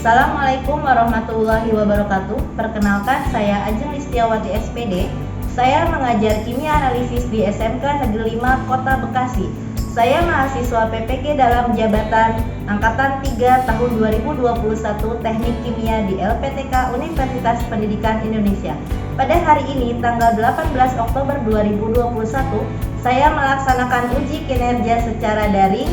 Assalamualaikum warahmatullahi wabarakatuh. Perkenalkan, saya Ajeng Listiawati SPD. Saya mengajar kimia analisis di SMK Negeri 5 Kota Bekasi. Saya mahasiswa PPK dalam jabatan Angkatan 3 tahun 2021 Teknik Kimia di LPTK Universitas Pendidikan Indonesia. Pada hari ini, tanggal 18 Oktober 2021, saya melaksanakan uji kinerja secara daring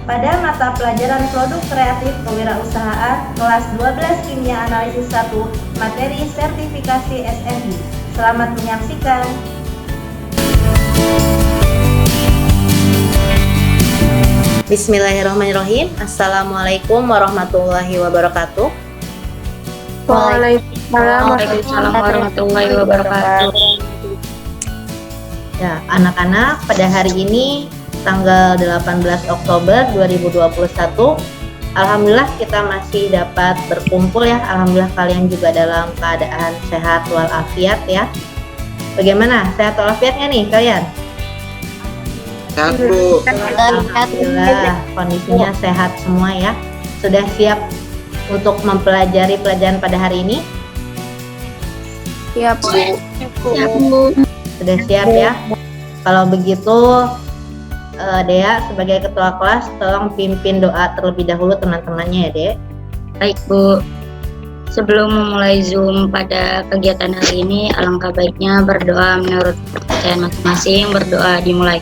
pada mata pelajaran Produk Kreatif Kewirausahaan kelas 12 Kimia Analisis 1 materi sertifikasi SNI. Selamat menyaksikan. Bismillahirrahmanirrahim. Assalamualaikum warahmatullahi wabarakatuh. Waalaikumsalam warahmatullahi wabarakatuh. Ya, anak-anak, pada hari ini tanggal 18 Oktober 2021, alhamdulillah kita masih dapat berkumpul ya. Alhamdulillah kalian juga dalam keadaan sehat walafiat ya. Bagaimana? Sehat walafiatnya nih kalian? Sehat, Bu. Alhamdulillah kondisinya sehat semua ya. Sudah siap untuk mempelajari pelajaran pada hari ini? Siap, Bu. Sudah siap ya? Kalau begitu, Dea sebagai ketua kelas tolong pimpin doa terlebih dahulu teman-temannya ya, Dea. Baik, Bu. Sebelum memulai Zoom pada kegiatan hari ini, alangkah baiknya berdoa menurut kepercayaan masing-masing. Berdoa dimulai.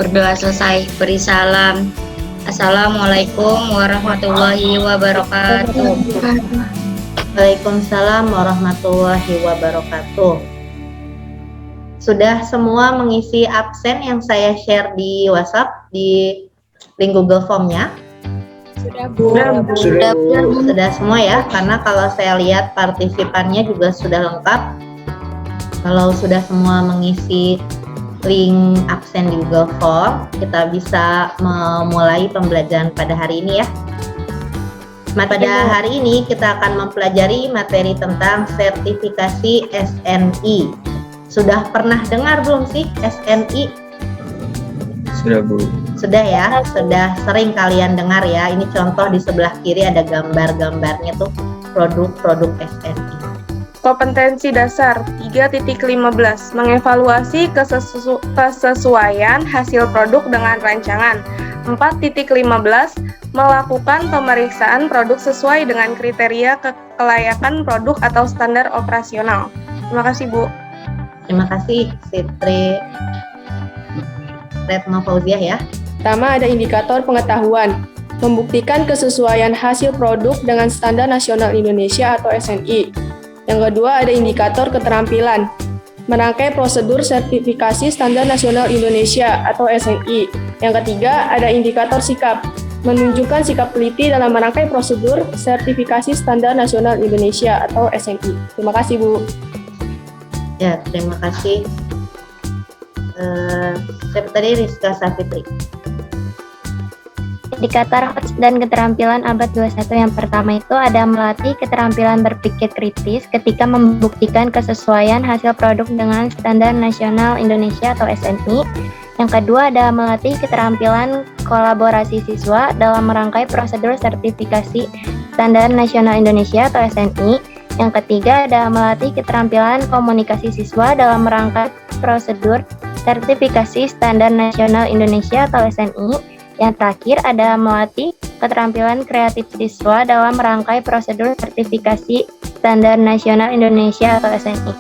Berdoa selesai, beri salam. Assalamualaikum warahmatullahi wabarakatuh. Waalaikumsalam warahmatullahi wabarakatuh. Sudah semua mengisi absen yang saya share di WhatsApp di link Google Form-nya? Sudah, Bu. Sudah semua ya, karena kalau saya lihat partisipannya juga sudah lengkap. Kalau sudah semua mengisi link absen di Google Form, kita bisa memulai pembelajaran pada hari ini ya. Pada hari ini kita akan mempelajari materi tentang sertifikasi SNI. Sudah pernah dengar belum sih SNI? Sudah, Bu. Sudah ya, sudah sering kalian dengar ya. Ini contoh di sebelah kiri ada gambar-gambarnya tuh produk-produk SNI. Kompetensi dasar 3.15 mengevaluasi kesesuaian hasil produk dengan rancangan. 4.15 melakukan pemeriksaan produk sesuai dengan kriteria kelayakan produk atau standar operasional. Terima kasih, Bu. Terima kasih Sitri Retno Fauziah ya. Pertama ada indikator pengetahuan, membuktikan kesesuaian hasil produk dengan standar nasional Indonesia atau SNI. Yang kedua ada indikator keterampilan, merangkai prosedur sertifikasi standar nasional Indonesia atau SNI. Yang ketiga ada indikator sikap, menunjukkan sikap teliti dalam merangkai prosedur sertifikasi standar nasional Indonesia atau SNI. Terima kasih, Bu. Ya, terima kasih. Sekretari Rizka Safitri. Indikator dan keterampilan abad 21 yang pertama itu ada melatih keterampilan berpikir kritis ketika membuktikan kesesuaian hasil produk dengan standar nasional Indonesia atau SNI. Yang kedua ada melatih keterampilan kolaborasi siswa dalam merangkai prosedur sertifikasi standar nasional Indonesia atau SNI. Yang ketiga ada melatih keterampilan komunikasi siswa dalam merangkai prosedur sertifikasi standar nasional Indonesia atau SNI. Yang terakhir ada melatih keterampilan kreatif siswa dalam merangkai prosedur sertifikasi standar nasional Indonesia atau SNI.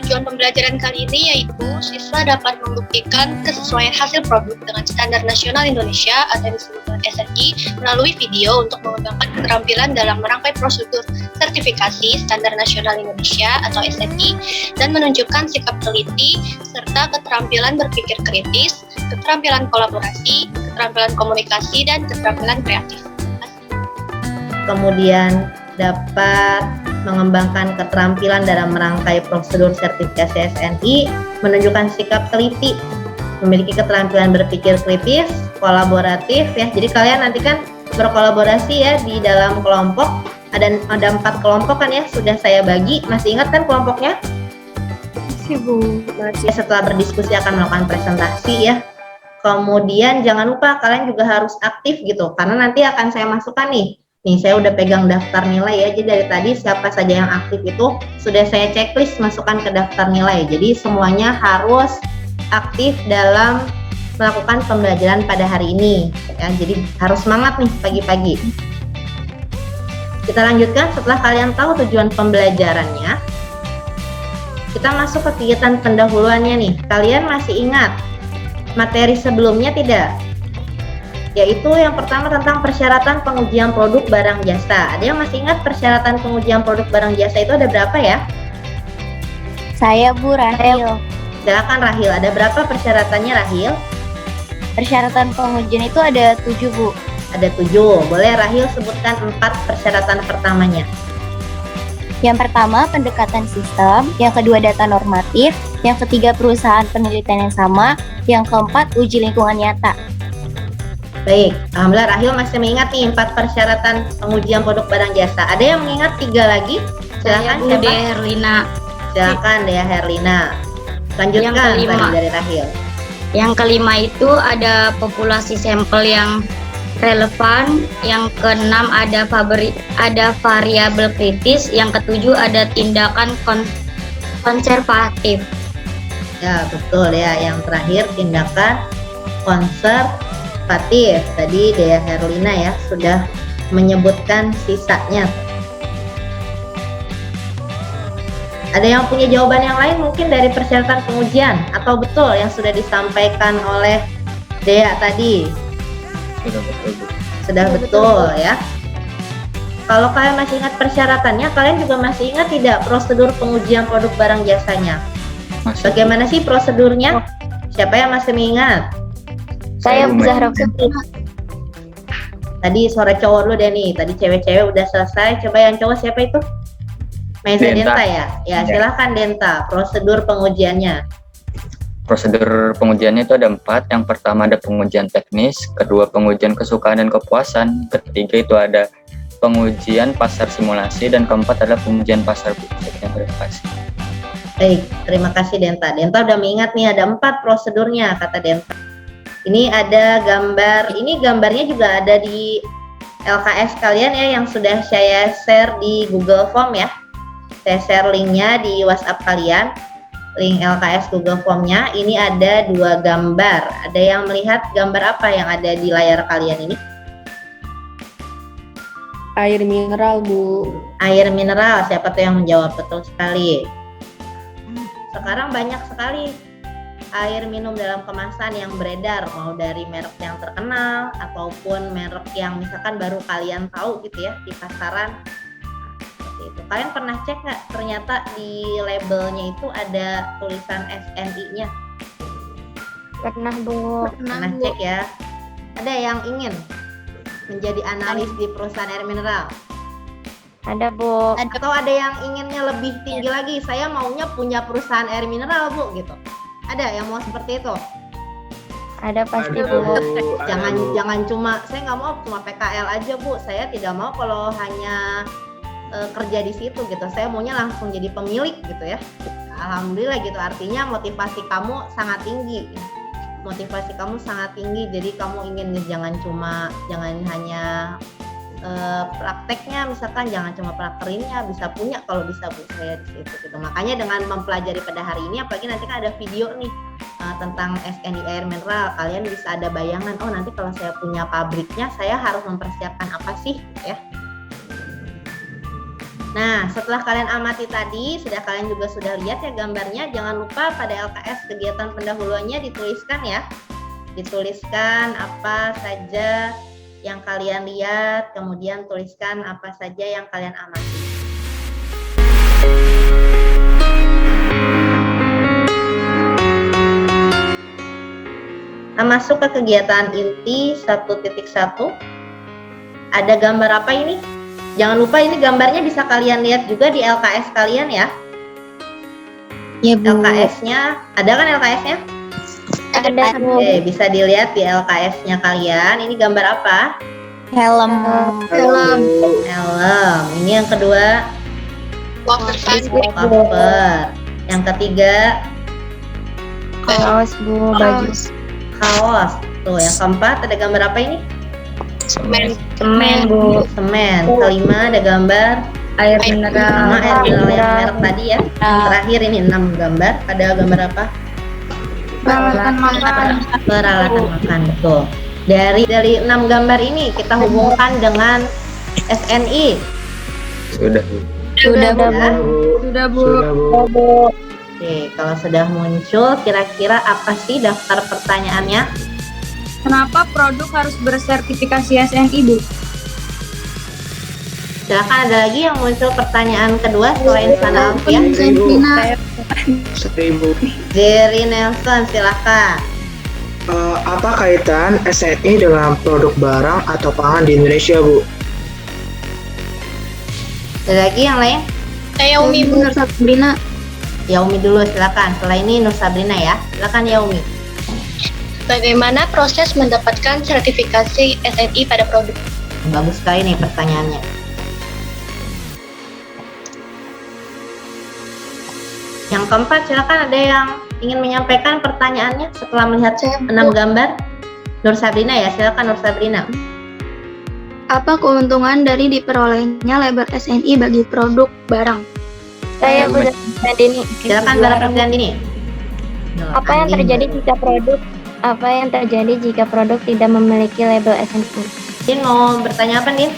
Tujuan pembelajaran kali ini yaitu siswa dapat membuktikan kesesuaian hasil produk dengan standar nasional Indonesia atau disebut dengan SNI melalui video untuk mengembangkan keterampilan dalam merangkai prosedur sertifikasi standar nasional Indonesia atau SNI dan menunjukkan sikap teliti serta keterampilan berpikir kritis, keterampilan kolaborasi, keterampilan komunikasi, dan keterampilan kreatif. Kemudian dapat mengembangkan keterampilan dalam merangkai prosedur sertifikasi SNI, menunjukkan sikap teliti, memiliki keterampilan berpikir kritis, kolaboratif ya. Jadi kalian nanti kan berkolaborasi ya di dalam kelompok. Ada 4 kelompok kan ya, sudah saya bagi. Masih ingat kan kelompoknya? Makasih, Bu. Setelah berdiskusi akan melakukan presentasi ya. Kemudian jangan lupa kalian juga harus aktif gitu, karena nanti akan saya masukkan nih. Nih saya udah pegang daftar nilai ya, jadi dari tadi siapa saja yang aktif itu sudah saya checklist masukkan ke daftar nilai. Jadi semuanya harus aktif dalam melakukan pembelajaran pada hari ini ya. Jadi harus semangat nih pagi-pagi. Kita lanjutkan setelah kalian tahu tujuan pembelajarannya. Kita masuk ke kegiatan pendahuluannya nih. Kalian masih ingat materi sebelumnya tidak? Yaitu yang pertama tentang persyaratan pengujian produk barang jasa. Ada yang masih ingat persyaratan pengujian produk barang jasa itu ada berapa ya? Saya, Bu, Rahil. Silakan Rahil, ada berapa persyaratannya Rahil? Persyaratan pengujian itu ada 7, Bu. Ada 7. Boleh Rahil sebutkan 4 persyaratan pertamanya. Yang pertama, pendekatan sistem. Yang kedua, data normatif. Yang ketiga, perusahaan penelitian yang sama. Yang keempat, uji lingkungan nyata. Baik, alhamdulillah Rahil masih mengingat nih 4 persyaratan pengujian produk barang jasa. Ada yang mengingat 3 lagi? Silakan siapa? Dea Herlina. Silakan Dea Herlina. Lanjutkan Yang kelima. tadi dari Rahil. Yang kelima itu ada populasi sampel yang relevan. Yang keenam ada variabel kritis. Yang ketujuh ada tindakan konservatif. Ya, betul ya. Yang terakhir tindakan konservatif. Tadi Dea Herlina ya sudah menyebutkan sisanya. Ada yang punya jawaban yang lain mungkin dari persyaratan pengujian atau betul yang sudah disampaikan oleh Dea tadi? Sudah betul, Bu. Sudah betul ya. Kalau kalian masih ingat persyaratannya, kalian juga masih ingat tidak prosedur pengujian produk barang jasanya? Masih. Bagaimana sih prosedurnya? Siapa yang masih mengingat? Saya, Bu Zahra. Tadi suara cowok dulu deh nih. Tadi cewek-cewek udah selesai. Coba yang cowok siapa itu? Maisa Denta. Denta ya? Ya, silahkan Denta. Prosedur pengujiannya. Prosedur pengujiannya itu ada 4. Yang pertama ada pengujian teknis, kedua pengujian kesukaan dan kepuasan, ketiga itu ada pengujian pasar simulasi, dan keempat adalah pengujian pasar yang verifikasi. Baik, terima kasih Denta. Denta udah mengingat nih ada 4 prosedurnya kata Denta. Ini ada gambar, ini gambarnya juga ada di LKS kalian ya yang sudah saya share di Google Form ya. Saya share linknya di WhatsApp kalian, link LKS Google Form-nya. Ini ada 2 gambar. Ada yang melihat gambar apa yang ada di layar kalian ini? Air mineral, Bu. Air mineral, siapa tuh yang menjawab? Betul sekali. Sekarang banyak sekali air minum dalam kemasan yang beredar, mau dari merek yang terkenal ataupun merek yang misalkan baru kalian tahu gitu ya di pasaran. Itu. Kalian pernah cek nggak ternyata di labelnya itu ada tulisan SNI-nya? Pernah, Bu. Pernah cek ya? Ada yang ingin menjadi analis di perusahaan air mineral? Ada, Bu. Atau ada yang inginnya lebih tinggi lagi? Saya maunya punya perusahaan air mineral, Bu, gitu. Ada yang mau seperti itu? Ada pasti, Bu. Jangan cuma saya nggak mau cuma PKL aja, Bu. Saya tidak mau kalau hanya kerja di situ gitu. Saya maunya langsung jadi pemilik gitu ya. Alhamdulillah gitu. Artinya motivasi kamu sangat tinggi. Motivasi kamu sangat tinggi. Jadi kamu ingin jangan hanya prakteknya, misalkan jangan cuma prakerinnya, bisa punya kalau bisa, Bu, saya di situ gitu. Makanya dengan mempelajari pada hari ini, apalagi nanti kan ada video nih tentang SNI air mineral, kalian bisa ada bayangan, oh nanti kalau saya punya pabriknya saya harus mempersiapkan apa sih ya. Nah, setelah kalian amati tadi, kalian juga sudah lihat ya gambarnya. Jangan lupa pada LKS kegiatan pendahuluannya dituliskan ya. Dituliskan apa saja yang kalian lihat, kemudian tuliskan apa saja yang kalian amati. Nah, masuk ke kegiatan inti 1.1. Ada gambar apa ini? Jangan lupa ini gambarnya bisa kalian lihat juga di LKS kalian ya. Ya, Bu. LKS-nya, ada kan LKS-nya? Ada, Bu. Oke, bisa dilihat di LKS-nya kalian. Ini gambar apa? Helm. Helm. Ini yang kedua, Wafer. wafer. Yang ketiga, Kaos, Bu, baju. kaos. Tuh, yang keempat ada gambar apa ini? Semen. Semen, Bu. Semen. Kelima ada gambar Air sama mineral. air mineral yang merek tadi ya. Yang terakhir ini 6 gambar. Ada gambar apa? Peralatan makan. Peralatan makan. Betul. Dari 6 gambar ini kita hubungkan dengan SNI. Sudah, Bu. Sudah, Bu. Ya. Sudah, Bu. Oke, kalau sudah muncul, kira-kira apa sih daftar pertanyaannya? Kenapa produk harus bersertifikasi SNI, Bu? Silakan, ada lagi yang muncul pertanyaan kedua selain Sana Alfian. Jerry Nelson, silakan. Apa kaitan SNI dengan produk barang atau pangan di Indonesia, Bu? Ada lagi yang lain? Yaumi, Bu. Sabrina. Yaumi dulu, silakan. Setelah ini Nur Sabrina ya. Silakan Yaumi. Bagaimana proses mendapatkan sertifikasi SNI pada produk? Bagus sekali nih pertanyaannya. Yang keempat, silakan, ada yang ingin menyampaikan pertanyaannya setelah melihat 6 gambar. Nur Sabrina ya, silakan Nur Sabrina. Apa keuntungan dari diperolehnya label SNI bagi produk barang? Saya Bu Dini. Silakan Mbak Presiden. Apa yang terjadi jika produk tidak memiliki label SNI? Din mau bertanya apa, Din?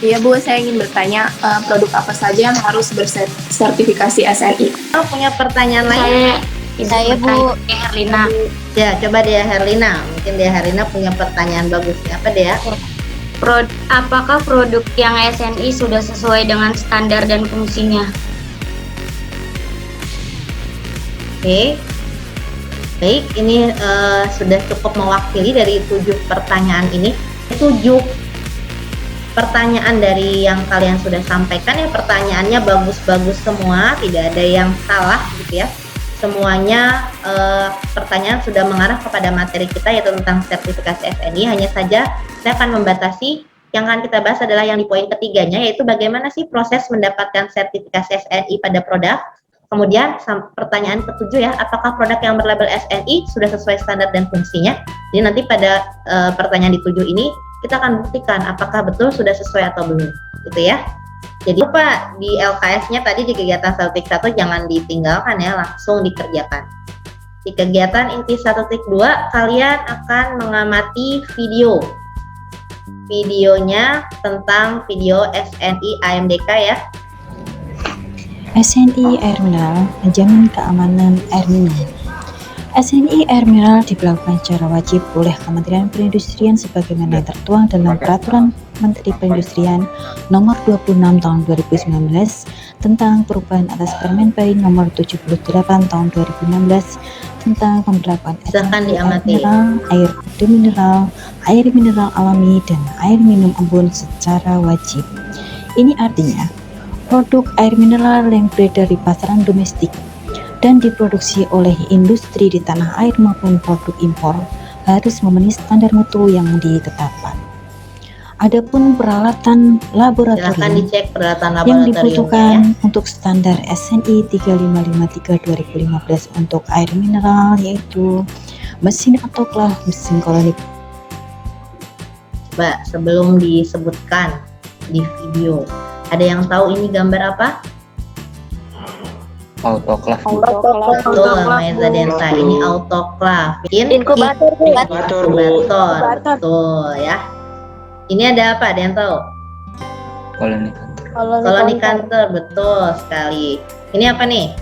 Iya Bu, saya ingin bertanya produk apa saja yang harus bersertifikasi SNI? Oh, punya pertanyaan lain? Saya, Bu. Herlina. Ya, coba Dea Herlina. Mungkin Dea Herlina punya pertanyaan bagus. Apa Dea? Apakah produk yang SNI sudah sesuai dengan standar dan fungsinya? Oke. Baik, ini sudah cukup mewakili dari 7 pertanyaan ini. 7 pertanyaan dari yang kalian sudah sampaikan ya, pertanyaannya bagus-bagus semua, tidak ada yang salah gitu ya. Semuanya pertanyaan sudah mengarah kepada materi kita, yaitu tentang sertifikasi SNI. Hanya saja saya akan membatasi, yang akan kita bahas adalah yang di poin ketiganya, yaitu bagaimana sih proses mendapatkan sertifikasi SNI pada produk. Kemudian pertanyaan ketujuh ya, apakah produk yang berlabel SNI sudah sesuai standar dan fungsinya. Jadi nanti pada pertanyaan di 7 ini kita akan buktikan apakah betul sudah sesuai atau belum, gitu ya. Jadi lupa di LKS-nya tadi di kegiatan 1.1 jangan ditinggalkan ya, langsung dikerjakan. Di kegiatan inti 1.2 kalian akan mengamati video. Videonya tentang video SNI AMDK ya. SNI Air Mineral menjamin keamanan air minum. SNI Air Mineral diberlakukan secara wajib oleh Kementerian Perindustrian sebagaimana tertuang dalam Peraturan Menteri Perindustrian Nomor 26 Tahun 2019 tentang perubahan atas Permen PAI Nomor 78 Tahun 2016 tentang pemberlakuan SNI air mineral, air mineral alami, dan air minum embun secara wajib. Ini artinya produk air mineral yang beredar di pasaran domestik dan diproduksi oleh industri di tanah air maupun produk impor harus memenuhi standar mutu yang ditetapkan. Adapun peralatan laboratorium yang dibutuhkan untuk standar SNI 3553/2015 untuk air mineral yaitu mesin autoklaf, mesin koloni. Mbak, sebelum disebutkan di video, ada yang tahu ini gambar apa? Autoklaf. Betul, Maiza Denta. Ini autoklaf. Inkubator, Bu. Inkubator. Betul ya. Ini ada apa? Ada yang tahu? Koloni Koloni kantor. Betul sekali. Ini apa nih?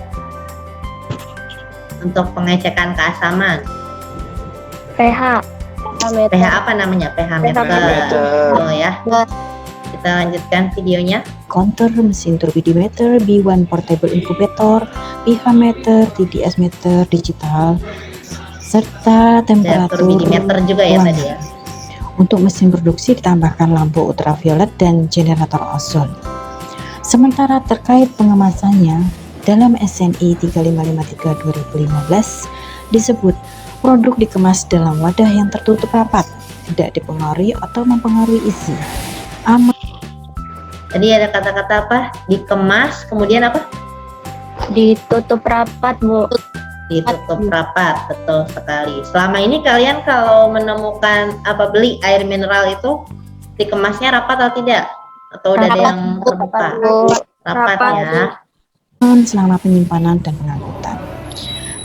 Untuk pengecekan keasaman. pH. pH apa namanya? pH meter. Betul ya. Kita lanjutkan videonya. Counter mesin turbidimeter, B1 portable incubator, pH meter, TDS meter digital, serta temperatur turbidimeter juga ya ruangan. tadi ya. Untuk mesin produksi ditambahkan lampu ultraviolet dan generator ozon. Sementara terkait pengemasannya, dalam SNI 3553/2015 disebut produk dikemas dalam wadah yang tertutup rapat, tidak dipengaruhi atau mempengaruhi isi. Tadi ada kata-kata apa? Dikemas, kemudian apa? Ditutup rapat, Bu. Ditutup rapat, betul sekali. Selama ini kalian kalau menemukan beli air mineral itu dikemasnya rapat atau tidak? Atau udah ada yang terbuka? Rapat ya. Selama penyimpanan dan pengangkutan.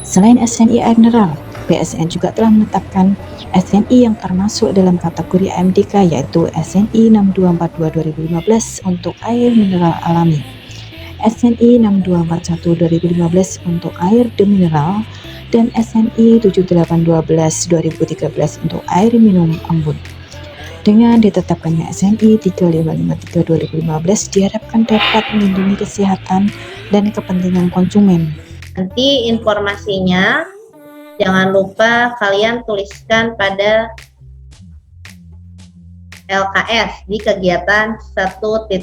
Selain SNI air mineral, BSN juga telah menetapkan SNI yang termasuk dalam kategori AMDK, yaitu SNI 6242-2015 untuk air mineral alami, SNI 6241-2015 untuk air demineral, dan SNI 7812-2013 untuk air minum embun. Dengan ditetapkannya SNI 3553-2015 diharapkan dapat melindungi kesehatan dan kepentingan konsumen. Nanti informasinya jangan lupa kalian tuliskan pada LKS di kegiatan 1.2.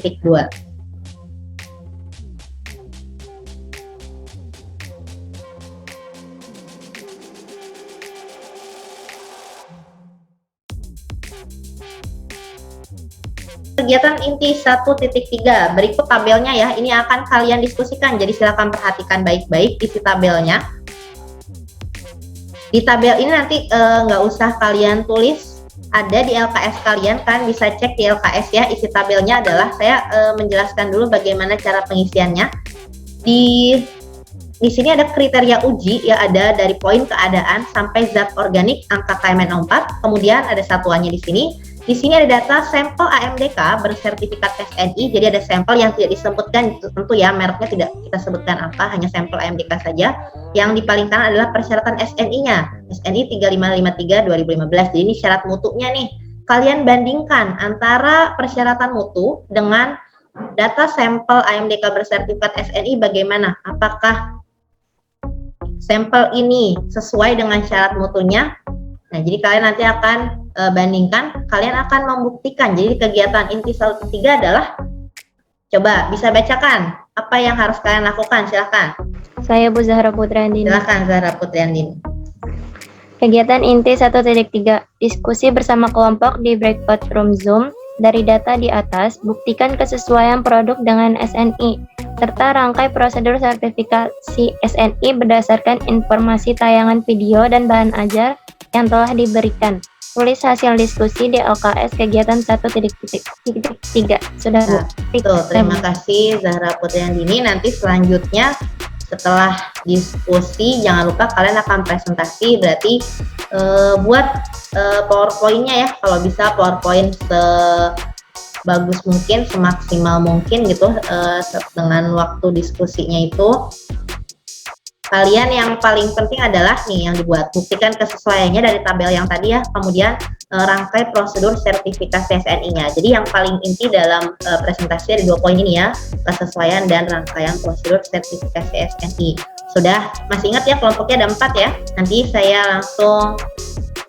Kegiatan inti 1.3, berikut tabelnya ya, ini akan kalian diskusikan, jadi silakan perhatikan baik-baik isi tabelnya. Di tabel ini nanti nggak usah kalian tulis, ada di LKS kalian kan, bisa cek di LKS ya, isi tabelnya adalah, saya menjelaskan dulu bagaimana cara pengisiannya. Di sini ada kriteria uji, ya ada dari poin keadaan sampai zat organik, angka KMNO4, kemudian ada satuannya di sini. Di sini ada data sampel AMDK bersertifikat SNI, jadi ada sampel yang tidak disebutkan, tentu ya mereknya tidak kita sebutkan apa, hanya sampel AMDK saja. Yang di paling kanan adalah persyaratan SNI-nya, SNI 3553-2015. Jadi ini syarat mutunya nih. Kalian bandingkan antara persyaratan mutu dengan data sampel AMDK bersertifikat SNI bagaimana? Apakah sampel ini sesuai dengan syarat mutunya? Nah, jadi kalian nanti akan bandingkan, kalian akan membuktikan. Jadi kegiatan inti 1.3 adalah, coba bisa bacakan apa yang harus kalian lakukan, silahkan. Saya Bu Zahra Putriandini. Silahkan Zahra Putriandini. Kegiatan inti 1.3, diskusi bersama kelompok di breakout room Zoom. Dari data di atas, buktikan kesesuaian produk dengan SNI, serta rangkai prosedur sertifikasi SNI berdasarkan informasi tayangan video dan bahan ajar yang telah diberikan. Tulis hasil diskusi di LKS kegiatan 1.3. Sudah, Bu. Tuh, terima kasih Zahra Putriandini. Nanti selanjutnya setelah diskusi jangan lupa kalian akan presentasi, berarti buat PowerPoint-nya ya, kalau bisa PowerPoint sebagus mungkin, semaksimal mungkin gitu, dengan waktu diskusinya itu. Kalian yang paling penting adalah nih yang dibuat, buktikan kesesuaiannya dari tabel yang tadi ya, kemudian rangkai prosedur sertifikasi SNI-nya. Jadi yang paling inti dalam presentasi ada 2 poin ini ya, kesesuaian dan rangkaian prosedur sertifikasi SNI. Sudah, masih ingat ya kelompoknya ada 4 ya? Nanti saya langsung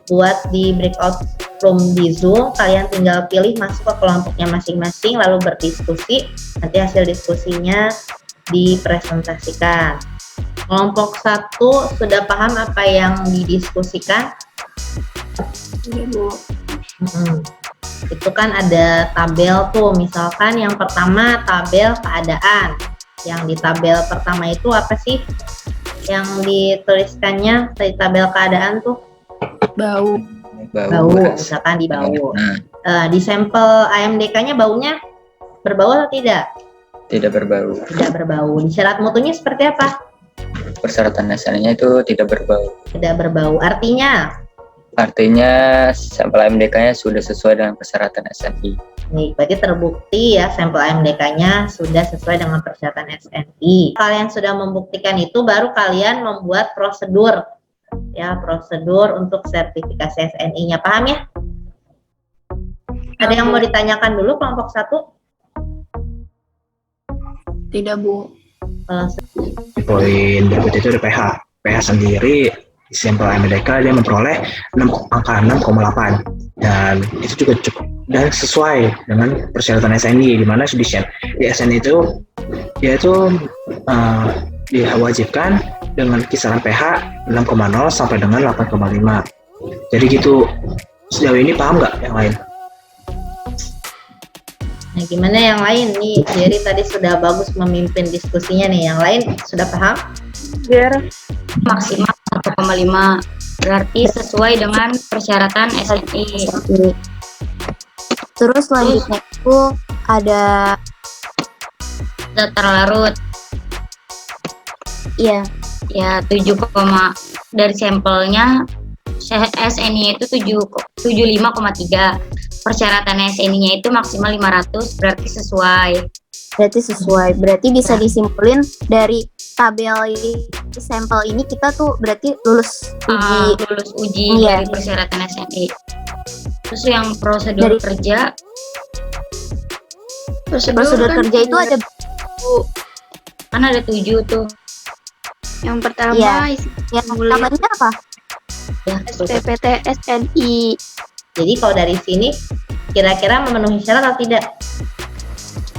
buat di breakout room di Zoom, kalian tinggal pilih masuk ke kelompoknya masing-masing lalu berdiskusi, nanti hasil diskusinya dipresentasikan. Kelompok 1 sudah paham apa yang didiskusikan? Itu kan ada tabel tuh, misalkan yang pertama tabel keadaan. Yang di tabel pertama itu apa sih yang dituliskannya di tabel keadaan tuh? Bau, misalkan di bau. Di sampel AMDK-nya baunya berbau atau tidak? Tidak berbau. Tidak berbau. Di syarat mutunya seperti apa? Persyaratan dasarnya itu tidak berbau. Tidak berbau. Artinya sampel AMDK-nya sudah sesuai dengan persyaratan SNI. Nih, berarti terbukti ya sampel AMDK-nya sudah sesuai dengan persyaratan SNI. Kalian sudah membuktikan itu, baru kalian membuat prosedur ya, prosedur untuk sertifikasi SNI-nya. Paham ya? Ada yang mau ditanyakan dulu kelompok 1? Tidak, Bu. Di poin berikut itu ada PH sendiri di sampel AMDK dia memperoleh angka 6,8 dan itu juga cukup dan sesuai dengan persyaratan SNI, di mana di SNI itu dia itu diwajibkan dengan kisaran pH 6,0 sampai dengan 8,5. Jadi gitu. Sejauh ini paham nggak yang lain? Nah, gimana yang lain nih? Jerry tadi sudah bagus memimpin diskusinya nih. Yang lain sudah paham? Biar Maksimal 1,5 berarti sesuai dengan persyaratan SNI. Terus selanjutnya itu ada Zat terlarut ya ya 7, dari sampelnya SNI itu 75,3. Persyaratan SNI-nya itu maksimal 500 berarti sesuai. berarti bisa disimpulin dari tabel sampel ini kita tuh berarti lulus uji. Lulus uji Iya. dari persyaratan SNI. Terus yang prosedur Dari- kerja Prosedur kerja itu ada kan ada 7 tuh. Yang pertama Iya. isi yang formulir namanya apa? Ya, SPPT SNI. Jadi kalau dari sini kira-kira memenuhi syarat atau tidak?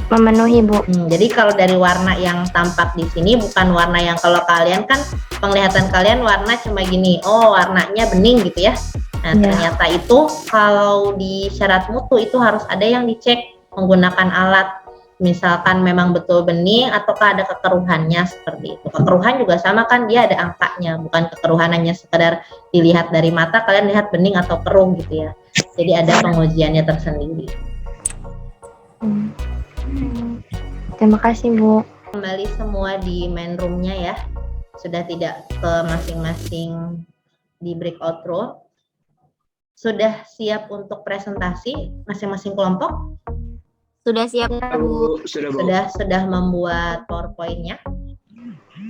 Memenuhi, Bu. Jadi kalau dari warna yang tampak di sini bukan warna yang kalau kalian kan penglihatan kalian warna cuma gini, oh warnanya bening gitu ya. Nah Iya. ternyata itu kalau di syarat mutu itu harus ada yang dicek menggunakan alat. Misalkan memang betul bening ataukah ada kekeruhannya seperti itu. Kekeruhan juga sama kan, dia ada angkanya, bukan kekeruhan hanya sekedar dilihat dari mata, kalian lihat bening atau keruh gitu ya. Jadi ada pengujiannya tersendiri. Terima kasih, Bu. Kembali semua di main room-nya ya. Sudah tidak ke masing-masing di breakout room. Sudah siap untuk presentasi masing-masing kelompok? Sudah siap, Bu. Sudah membuat PowerPoint-nya?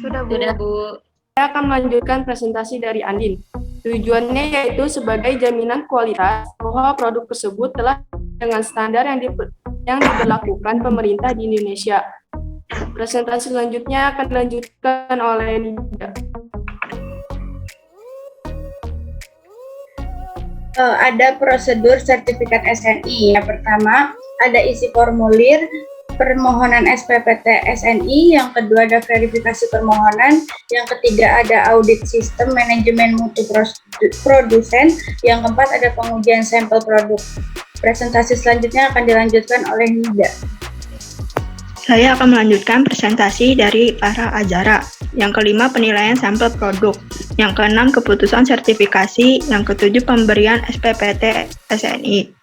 sudah Bu. Sudah, Bu. Saya akan melanjutkan presentasi dari Andin. Tujuannya yaitu sebagai jaminan kualitas bahwa produk tersebut telah dengan standar yang diberlakukan pemerintah di Indonesia. Presentasi selanjutnya akan dilanjutkan oleh Nida. Ada prosedur sertifikat SNI. Yang pertama, ada isi formulir permohonan SPPT SNI, yang kedua ada verifikasi permohonan, yang ketiga ada audit sistem manajemen mutu produsen, yang keempat ada pengujian sampel produk. Presentasi selanjutnya akan dilanjutkan oleh Nida. Saya akan melanjutkan presentasi dari para Azara. Yang kelima, penilaian sampel produk. Yang keenam, keputusan sertifikasi. Yang ketujuh, pemberian SPPT SNI.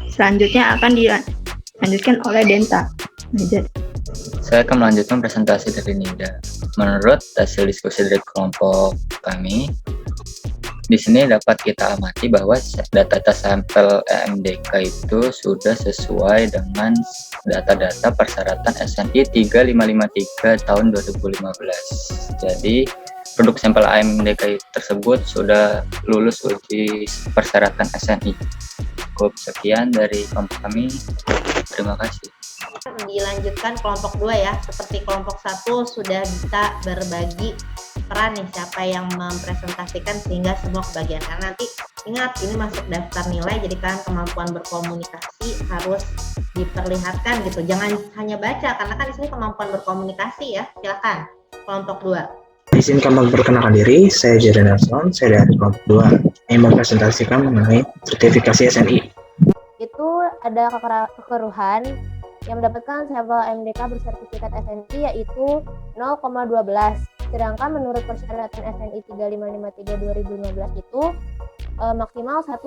Selanjutnya akan dilanjutkan oleh Denta. Saya akan melanjutkan presentasi dari Nida. Menurut hasil diskusi dari kelompok kami, di sini dapat kita amati bahwa data-data sampel EMDK itu sudah sesuai dengan data-data persyaratan SNI 3553 tahun 2015. Jadi, produk sampel EMDK tersebut sudah lulus uji persyaratan SNI. Cukup sekian dari kelompok kami. Terima kasih. Dilanjutkan kelompok 2 ya. Seperti kelompok 1 sudah bisa berbagi peran nih siapa yang mempresentasikan sehingga semua kebagian. Karena nanti ingat ini masuk daftar nilai, jadi kan kemampuan berkomunikasi harus diperlihatkan gitu. Jangan hanya baca karena kan di sini kemampuan berkomunikasi ya. Silakan kelompok 2. Izinkan memperkenalkan diri, saya Jerry Nelson, saya dari kelompok 2 yang mempresentasikan mengenai sertifikasi SNI. Itu ada kekeruhan yang mendapatkan sampel MDK bersertifikat SNI yaitu 0,12. Sedangkan menurut persyaratan SNI 3553 2015 itu maksimal 1,5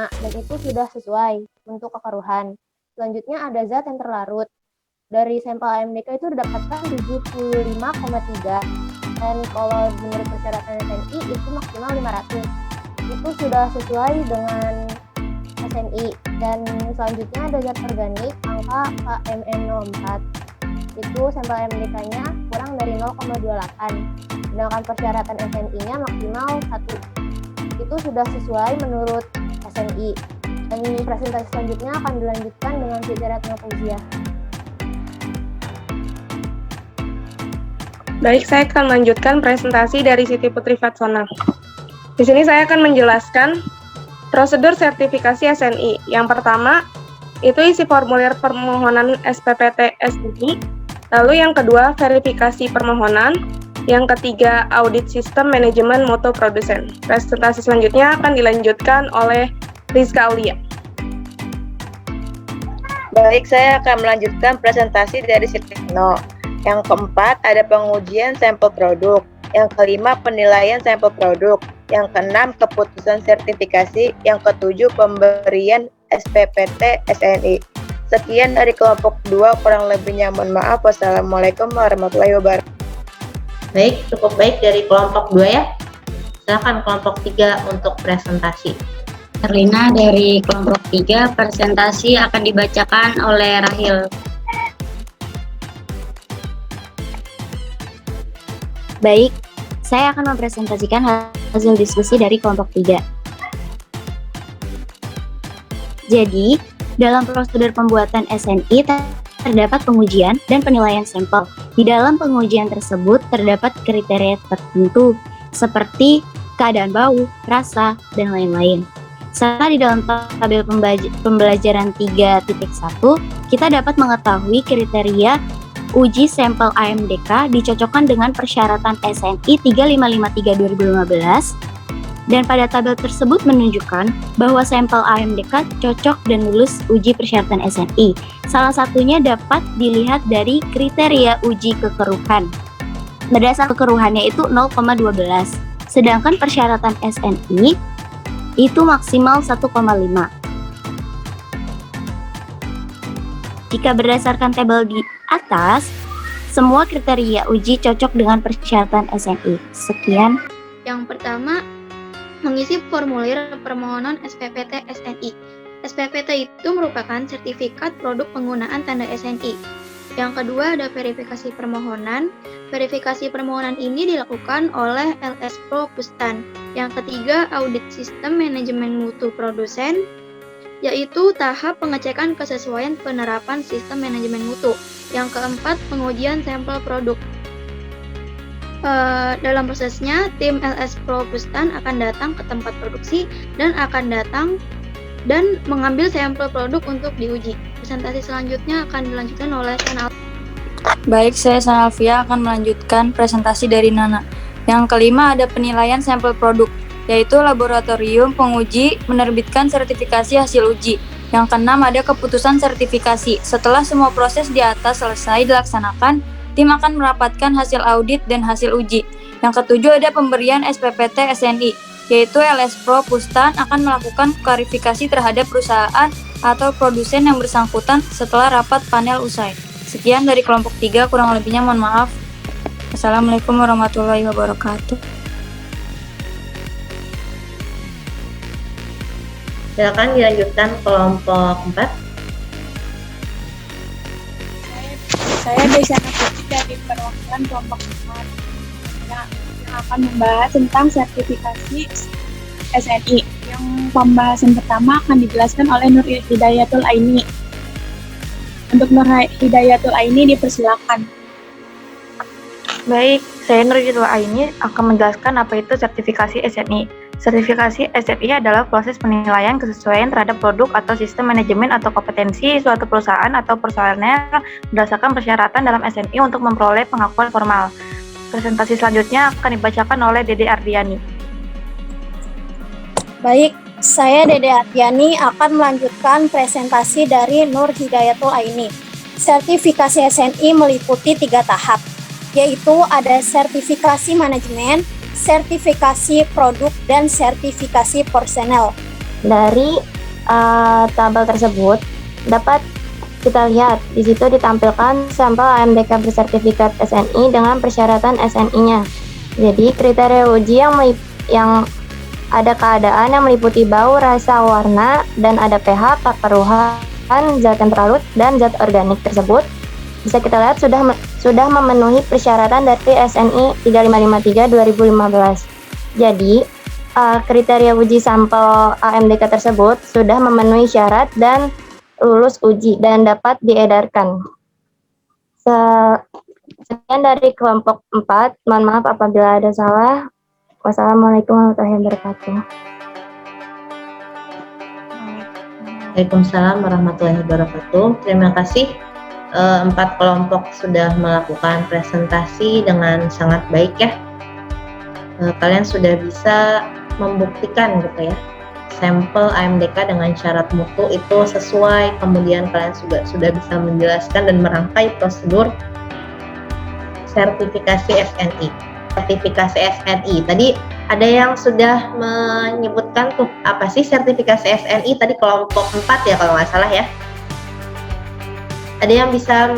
dan itu sudah sesuai untuk kekeruhan. Selanjutnya ada zat yang terlarut. Dari sampel AMDK itu didapatkan 75,3 dan kalau menurut persyaratan SNI itu maksimal 500. Itu sudah sesuai dengan SNI. Dan selanjutnya ada zat organik angka KMN04. Itu sampel MDK-nya kurang dari 0,28. Sedangkan persyaratan SNI-nya maksimal 1. Itu sudah sesuai menurut SNI. Dan presentasi selanjutnya akan dilanjutkan dengan Cicerat Nopozia. Baik, saya akan melanjutkan presentasi dari Siti Putri Fatsona. Di sini saya akan menjelaskan prosedur sertifikasi SNI. Yang pertama, itu isi formulir permohonan SPPT SNI. Lalu yang kedua, verifikasi permohonan. Yang ketiga, audit sistem manajemen mutu produsen. Presentasi selanjutnya akan dilanjutkan oleh Rizka Aulia. Baik, saya akan melanjutkan presentasi dari Sirtekno. Yang keempat, ada pengujian sampel produk. Yang kelima, penilaian sampel produk. Yang keenam, keputusan sertifikasi. Yang ketujuh, pemberian SPPT SNI. Sekian dari kelompok 2, kurang lebihnya mohon maaf. Wassalamualaikum warahmatullahi wabarakatuh. Baik, cukup baik dari kelompok 2 ya. Silakan kelompok 3 untuk presentasi. Erlina dari kelompok 3, presentasi akan dibacakan oleh Rahil. Baik, saya akan mempresentasikan hasil diskusi dari kelompok 3. Jadi, dalam prosedur pembuatan SNI terdapat pengujian dan penilaian sampel. Di dalam pengujian tersebut terdapat kriteria tertentu seperti keadaan bau, rasa, dan lain-lain. Serta di dalam tabel pembelajaran 3.1, kita dapat mengetahui kriteria uji sampel AMDK dicocokkan dengan persyaratan SNI 3553/2015, dan pada tabel tersebut menunjukkan bahwa sampel AMDK cocok dan lulus uji persyaratan SNI. Salah satunya dapat dilihat dari kriteria uji kekeruhan. Berdasar kekeruhannya itu 0,12, sedangkan persyaratan SNI itu maksimal 1,5. Jika berdasarkan tabel di atas, semua kriteria uji cocok dengan persyaratan SNI. Sekian. Yang pertama, mengisi formulir permohonan SPPT SNI. SPPT itu merupakan sertifikat produk penggunaan tanda SNI. Yang kedua ada verifikasi permohonan. Verifikasi permohonan ini dilakukan oleh LS Pro Pustan. Yang ketiga, audit sistem manajemen mutu produsen, yaitu tahap pengecekan kesesuaian penerapan sistem manajemen mutu. Yang keempat, pengujian sampel produk. Dalam prosesnya, tim LS Pro Pustan akan datang ke tempat produksi dan akan datang dan mengambil sampel produk untuk diuji. Presentasi selanjutnya akan dilanjutkan oleh Sanal. Baik, saya Sanalvia akan melanjutkan presentasi dari Nana. Yang kelima ada penilaian sampel produk, yaitu laboratorium penguji menerbitkan sertifikasi hasil uji. Yang keenam ada keputusan sertifikasi. Setelah semua proses di atas selesai dilaksanakan, tim akan merapatkan hasil audit dan hasil uji. Yang ketujuh ada pemberian SPPT SNI, yaitu LS Pro Pustan akan melakukan klarifikasi terhadap perusahaan atau produsen yang bersangkutan setelah rapat panel usai. Sekian dari kelompok 3, kurang lebihnya mohon maaf. Assalamualaikum warahmatullahi wabarakatuh. Silakan dilanjutkan kelompok 4. Saya Desyana Putri dari perwakilan kelompok 4 yang akan membahas tentang sertifikasi SNI. Yang pembahasan pertama akan dijelaskan oleh Nur Hidayatul Aini. Untuk Nur Hidayatul Aini dipersilakan. Baik, saya Nur Hidayatul Aini akan menjelaskan apa itu sertifikasi SNI. Sertifikasi SNI adalah proses penilaian kesesuaian terhadap produk atau sistem manajemen atau kompetensi suatu perusahaan atau personelnya berdasarkan persyaratan dalam SNI untuk memperoleh pengakuan formal. Presentasi selanjutnya akan dibacakan oleh Dede Ardiani. Baik, saya Dede Ardiani akan melanjutkan presentasi dari Nur Hidayatul Aini. Sertifikasi SNI meliputi 3 tahap, yaitu ada sertifikasi manajemen, sertifikasi produk, dan sertifikasi personel. Dari tabel tersebut dapat kita lihat di situ ditampilkan sampel AMDK bersertifikat SNI dengan persyaratan SNI-nya. Jadi kriteria uji yang ada keadaan yang meliputi bau, rasa, warna, dan ada pH, kekeruhan, zat yang terlarut, dan zat organik tersebut bisa kita lihat sudah memenuhi persyaratan dari SNI 3553/2015. Jadi kriteria uji sampel AMDK tersebut sudah memenuhi syarat dan lulus uji dan dapat diedarkan. Sekian dari kelompok 4. Mohon maaf apabila ada salah. Wassalamualaikum warahmatullahi wabarakatuh. Waalaikumsalam warahmatullahi wabarakatuh. Terima kasih. 4 kelompok sudah melakukan presentasi dengan sangat baik ya. Kalian sudah bisa membuktikan gitu ya sampel AMDK dengan syarat mutu itu sesuai, kemudian kalian juga sudah bisa menjelaskan dan merangkai prosedur sertifikasi SNI. Sertifikasi SNI tadi ada yang sudah menyebutkan tuh apa sih sertifikasi SNI tadi, kelompok 4 ya kalau nggak salah ya. Ada yang bisa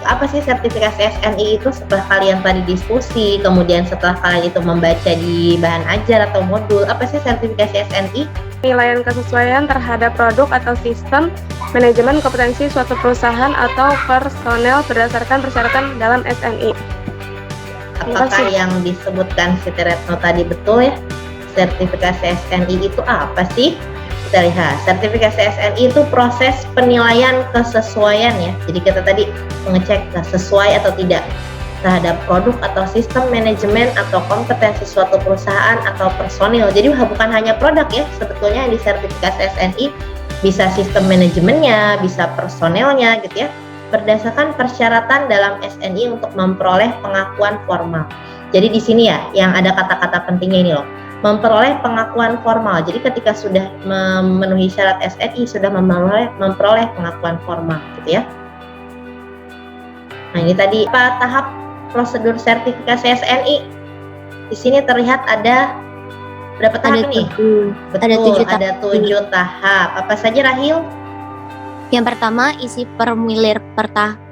apa sih sertifikasi SNI itu setelah kalian tadi diskusi, kemudian setelah kalian itu membaca di bahan ajar atau modul, apa sih sertifikasi SNI? Penilaian kesesuaian terhadap produk atau sistem manajemen kompetensi suatu perusahaan atau personel berdasarkan persyaratan dalam SNI. Apakah yang disebutkan Siti Retno tadi betul ya? Sertifikasi SNI itu apa sih? Kita lihat, sertifikasi SNI itu proses penilaian kesesuaian ya. Jadi kita tadi mengecek sesuai atau tidak terhadap produk atau sistem manajemen atau kompetensi suatu perusahaan atau personil. Jadi bukan hanya produk ya, sebetulnya yang disertifikasi SNI bisa sistem manajemennya, bisa personelnya gitu ya. Berdasarkan persyaratan dalam SNI untuk memperoleh pengakuan formal. Jadi di sini ya, yang ada kata-kata pentingnya ini loh. Memperoleh pengakuan formal. Jadi ketika sudah memenuhi syarat SNI, sudah memperoleh pengakuan formal gitu ya. Nah, ini tadi apa tahap prosedur sertifikasi SNI? Di sini terlihat ada berapa tahap nih? Betul, ada 7 tahap. Apa saja, Rahil? Yang pertama, isi formulir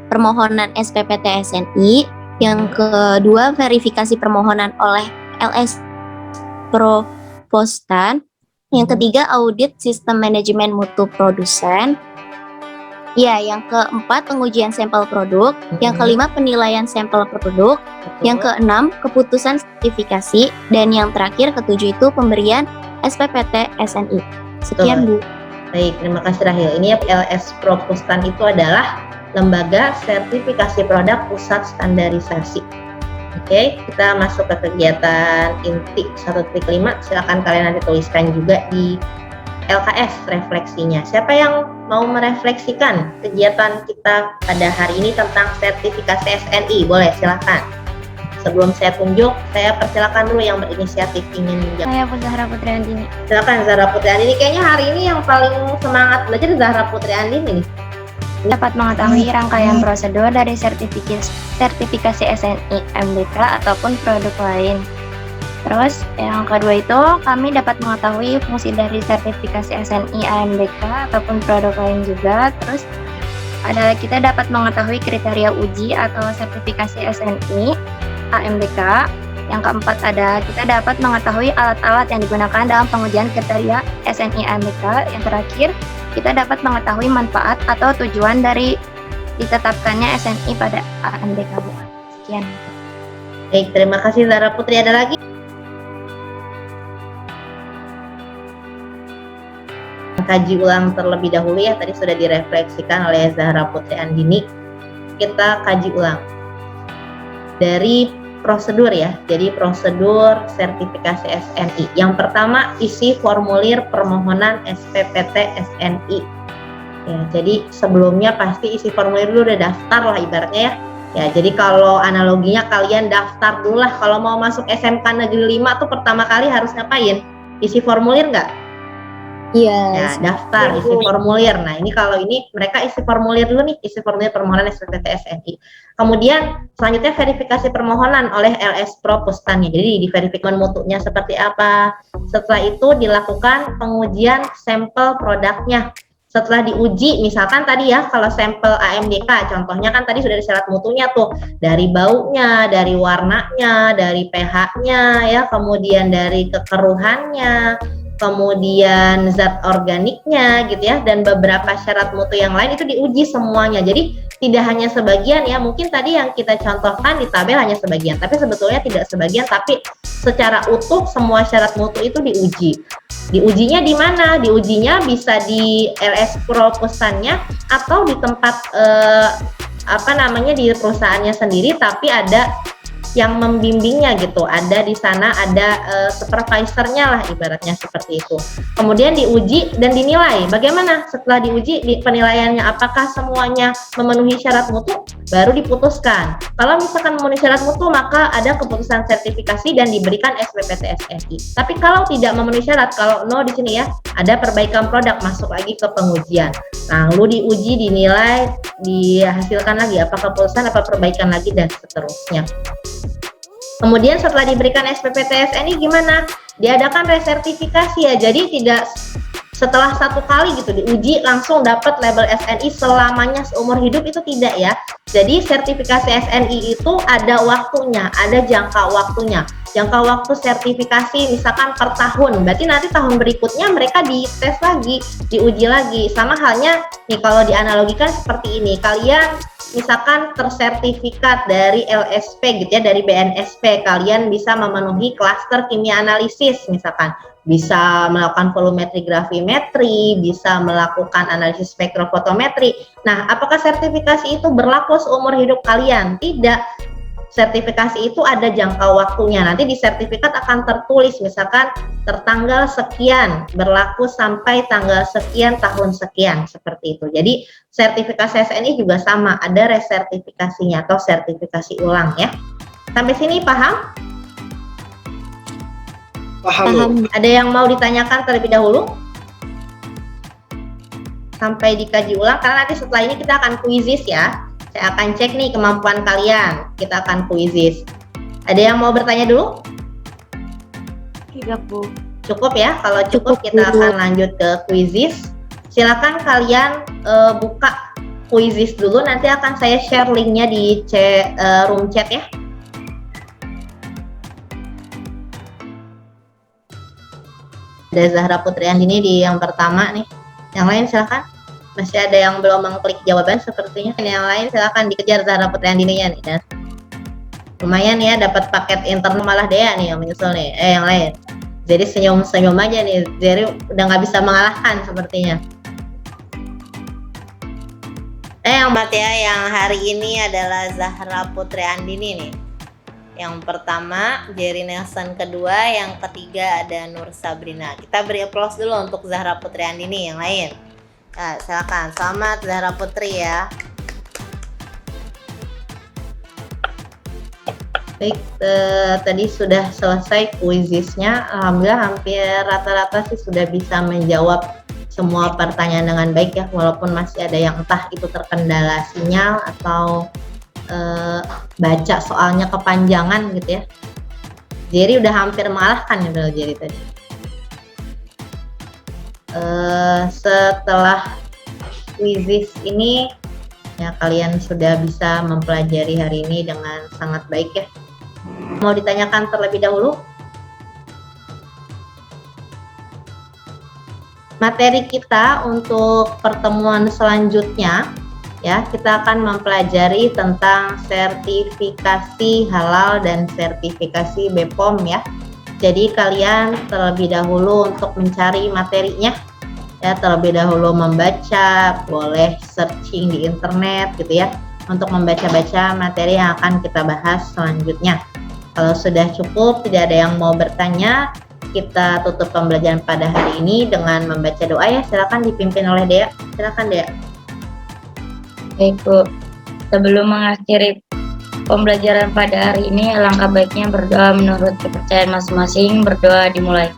permohonan SPPT SNI. Yang kedua, verifikasi permohonan oleh LS Propostan. Yang ketiga, audit sistem manajemen mutu produsen. Ya, yang keempat, pengujian sampel produk. Yang kelima, penilaian sampel produk. Yang keenam, keputusan sertifikasi. Dan yang terakhir, ketujuh itu pemberian SPPT SNI. Sekian, Bu. Baik, terima kasih Rahil. Ini ya, LS Propustan itu adalah lembaga sertifikasi produk pusat standarisasi. Oke, kita masuk ke kegiatan inti 1.5. Silakan kalian nanti tuliskan juga di LKS refleksinya. Siapa yang mau merefleksikan kegiatan kita pada hari ini tentang sertifikasi SNI? Boleh, silakan. Sebelum saya tunjuk, saya persilakan dulu yang berinisiatif ingin menjawab. Saya Zahra Putri Andini. Silakan Zahra Putri Andini. Kayaknya hari ini yang paling semangat belajar Zahra Putri Andini nih. Dapat mengetahui rangkaian prosedur dari sertifikasi SNI, MDK, ataupun produk lain. Terus yang kedua itu kami dapat mengetahui fungsi dari sertifikasi SNI, AMDK, ataupun produk lain juga. Terus kita dapat mengetahui kriteria uji atau sertifikasi SNI, AMDK. Yang keempat kita dapat mengetahui alat-alat yang digunakan dalam pengujian kriteria SNI, AMDK. Yang terakhir, kita dapat mengetahui manfaat atau tujuan dari ditetapkannya SNI pada AMDK. Sekian. Baik, terima kasih Zahra Putri. Ada lagi? Kaji ulang terlebih dahulu ya, tadi sudah direfleksikan oleh Zahra Putri Andini. Kita kaji ulang dari prosedur ya. Jadi prosedur sertifikasi SNI. Yang pertama, isi formulir permohonan SPPT SNI. Ya, jadi sebelumnya pasti isi formulir dulu, udah daftar lah ibaratnya ya. Ya, jadi kalau analoginya kalian daftar dulu lah. Kalau mau masuk SMK Negeri 5 tuh pertama kali harus ngapain? Isi formulir nggak? Iya. Ya, daftar, isi formulir. Nah, ini kalau ini mereka isi formulir dulu nih, isi formulir permohonan SPPT SNI. Kemudian selanjutnya verifikasi permohonan oleh LS Propustannya. Jadi diverifikasi mutunya seperti apa. Setelah itu dilakukan pengujian sampel produknya. Setelah diuji, misalkan tadi ya, kalau sampel AMDK, contohnya kan tadi sudah ada syarat mutunya tuh, dari baunya, dari warnanya, dari pH-nya, ya, kemudian dari kekeruhannya, kemudian zat organiknya, gitu ya, dan beberapa syarat mutu yang lain itu diuji semuanya. Jadi tidak hanya sebagian ya, mungkin tadi yang kita contohkan di tabel hanya sebagian, tapi sebetulnya tidak sebagian, tapi secara utuh semua syarat mutu itu diuji. Diujinya di mana? Diujinya bisa di LS Propustannya atau di tempat di perusahaannya sendiri, tapi ada yang membimbingnya gitu. Ada di sana, ada supervisornya lah ibaratnya seperti itu. Kemudian diuji dan dinilai. Bagaimana setelah diuji penilaiannya, apakah semuanya memenuhi syarat mutu, baru diputuskan. Kalau misalkan memenuhi syarat mutu, maka ada keputusan sertifikasi dan diberikan SPPT SNI. Tapi kalau tidak memenuhi syarat, kalau no di sini ya, ada perbaikan produk, masuk lagi ke pengujian. Lalu diuji, dinilai, dihasilkan lagi apa keputusan, apa perbaikan lagi, dan seterusnya. Kemudian setelah diberikan SPPT SNI gimana? Diadakan resertifikasi ya, jadi tidak setelah satu kali gitu diuji langsung dapat label SNI selamanya seumur hidup, itu tidak ya. Jadi sertifikasi SNI itu ada waktunya, ada jangka waktunya. Jangka waktu sertifikasi misalkan per tahun, berarti nanti tahun berikutnya mereka dites lagi, diuji lagi. Sama halnya nih kalau dianalogikan seperti ini, kalian misalkan tersertifikat dari LSP gitu ya, dari BNSP, kalian bisa memenuhi klaster kimia analisis misalkan, bisa melakukan volumetri gravimetri, bisa melakukan analisis spektrofotometri. Nah, apakah sertifikasi itu berlaku seumur hidup kalian? Tidak. Sertifikasi itu ada jangka waktunya. Nanti di sertifikat akan tertulis misalkan tertanggal sekian, berlaku sampai tanggal sekian, tahun sekian, seperti itu. Jadi sertifikasi SNI juga sama, ada resertifikasinya atau sertifikasi ulang ya. Sampai sini paham? Paham. Ada yang mau ditanyakan terlebih dahulu? Sampai dikaji ulang, karena nanti setelah ini kita akan kuisis ya. Saya akan cek nih kemampuan kalian. Kita akan kuisis. Ada yang mau bertanya dulu? Tidak, Bu. Cukup ya? Kalau cukup kita akan lanjut ke kuisis. Silakan kalian buka kuisis dulu. Nanti akan saya share linknya di room chat ya. Ada Zahra Putri Andini di yang pertama nih. Yang lain silakan. Masih ada yang belum mengklik jawaban sepertinya. Yang lain silakan dikejar Zahra Putri Andininya nih. Dan lumayan ya, dapat paket internal, malah Dea nih yang menyusul nih. Yang lain. Jadi senyum-senyum aja nih. Jadi udah nggak bisa mengalahkan sepertinya. Yang ya, yang hari ini adalah Zahra Putri Andini nih. Yang pertama Jerry Nelson, kedua, yang ketiga ada Nur Sabrina. Kita beri applause dulu untuk Zahra Putri Andini. Yang lain. Nah, silakan. Selamat Zahra Putri ya. Baik, tadi sudah selesai kuisisnya. Alhamdulillah hampir rata-rata sih sudah bisa menjawab semua pertanyaan dengan baik ya, walaupun masih ada yang entah itu terkendala sinyal atau baca soalnya kepanjangan gitu ya. Jerry udah hampir mengalahkan ya bel Jerry tadi. Setelah kuisis ini ya kalian sudah bisa mempelajari hari ini dengan sangat baik ya. Mau ditanyakan terlebih dahulu? Materi kita untuk pertemuan selanjutnya ya, kita akan mempelajari tentang sertifikasi halal dan sertifikasi BPOM ya. Jadi kalian terlebih dahulu untuk mencari materinya ya, terlebih dahulu membaca, boleh searching di internet gitu ya, untuk membaca-baca materi yang akan kita bahas selanjutnya. Kalau sudah cukup, tidak ada yang mau bertanya, kita tutup pembelajaran pada hari ini dengan membaca doa ya. Silakan dipimpin oleh Dea. Silakan Dea. Baik Bu, sebelum mengakhiri pembelajaran pada hari ini, alangkah baiknya berdoa menurut kepercayaan masing-masing. Berdoa dimulai.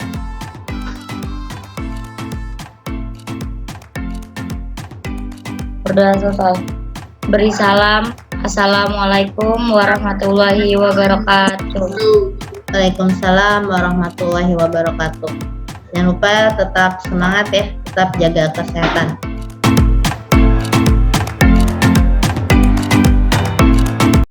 Berdoa selesai. Beri salam. Assalamualaikum warahmatullahi wabarakatuh. Waalaikumsalam warahmatullahi wabarakatuh. Jangan lupa tetap semangat ya, tetap jaga kesehatan.